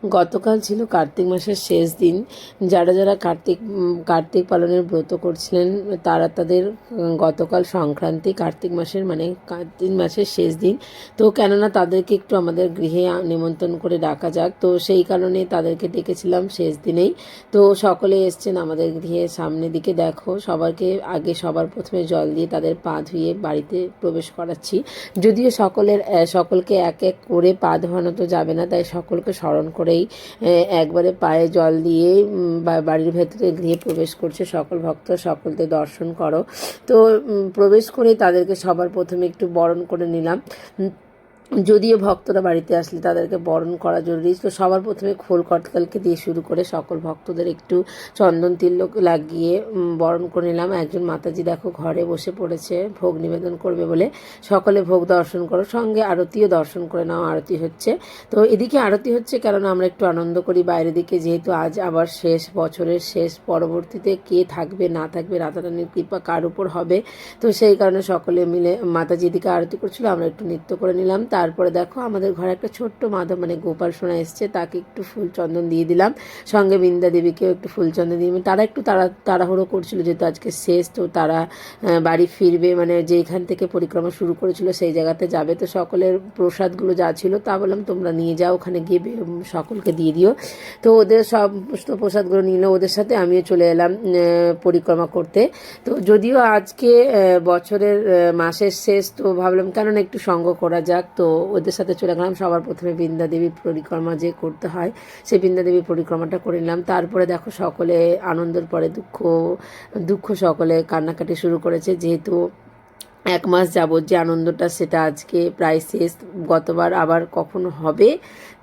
গতকাল ছিল কার্তিক মাসের শেষ দিন। যারা যারা কার্তিক পালনের ব্রত করছিলেন তারা তাদের গতকাল সংক্রান্তি, কার্তিক মাসের মানে কার্তিক মাসের শেষ দিন। তো কেননা তাদেরকে একটু আমাদের গৃহে নিমন্ত্রণ করে ডাকা যাক, তো সেই কারণে তাদেরকে ডেকেছিলাম শেষ দিনেই। তো সকলে এসছেন আমাদের গৃহে। সামনের দিকে দেখো, সবার প্রথমে জল দিয়ে তাদের পা ধুয়ে বাড়িতে প্রবেশ করাচ্ছি। যদিও সকলকে এক এক করে পা ধোয়ানো তো যাবে না, তাই সকলকে স্মরণ করেই একবারে পায়ে জল দিয়ে বাড়ির ভেতরে গৃহে প্রবেশ করছে সকল ভক্ত। সকলকে দর্শন করো। তো প্রবেশ করে তাদেরকে সবার প্রথমে একটু বরণ করে নিলাম। যদিও ভক্তরা বাড়িতে আসলে তাদেরকে বরণ করা জরুরি, তো সবার প্রথমে খোল করতালকে দিয়ে শুরু করে সকল ভক্তদের একটু চন্দন তিলক লাগিয়ে বরণ করে নিলাম। একজন মাতাজি দেখো ঘরে বসে পড়েছে ভোগ নিবেদন করবে বলে। সকলে ভোগ দর্শন করো, সঙ্গে আরতিও দর্শন করে নাও। আরতি হচ্ছে, তো এদিকে আরতি হচ্ছে কারণ আমরা একটু আনন্দ করি বাইরের দিকে, যেহেতু আজ আবার শেষ, বছরের শেষ। পরবর্তীতে কে থাকবে না থাকবে রাধারানীর কৃপা কার উপর হবে, তো সেই কারণে সকলে মিলে মাতাজি এদিকে আরতি করছিল, আমরা একটু নৃত্য করে নিলাম। তারপরে দেখো আমাদের ঘরে একটা ছোট্ট মাধব মানে গোপাল সোনা এসছে, তাকে একটু ফুল চন্দন দিয়ে দিলাম। সঙ্গে বৃন্দা দেবীকেও একটু ফুল চন্দন দিয়ে তারা একটু তাড়াহুড়ো করছিল, যেহেতু আজকে শেষ, তো তারা বাড়ি ফিরবে, মানে যেখান থেকে পরিক্রমা শুরু করেছিল সেই জায়গাতে যাবে। তো সকলের প্রসাদগুলো যা ছিল তা বললাম তোমরা নিয়ে যাও, ওখানে গিয়ে সকলকে দিয়ে দিও। তো ওদের সমস্ত প্রসাদগুলো নিল, ওদের সাথে আমিও চলে এলাম পরিক্রমা করতে। তো যদিও আজকে বছরের মাসের শেষ, তো ভাবলাম কেননা একটু সঙ্গ করা যাক, তো ওদের সাথে চলে গেলাম। সবার প্রথমে বৃন্দা দেবী পরিক্রমা যে করতে হয় সেই বৃন্দা দেবী পরিক্রমাটা করে নিলাম। তারপরে দেখো সকলে আনন্দের পরে দুঃখ সকলে কান্নাকাটি শুরু করেছে, যেহেতু 1 মাস যাবৎ যে আনন্দটা সেটা আজকে প্রায় শেষ। গতবার আবার কখনো হবে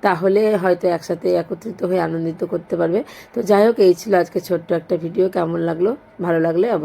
তাহলে হয়তো একসাথে একত্রিত হয়ে আনন্দিত করতে পারবে। তো যাই হোক, এই ছিল আজকে ছোট্ট একটা ভিডিও। কেমন লাগলো? ভালো লাগলে অবশ্যই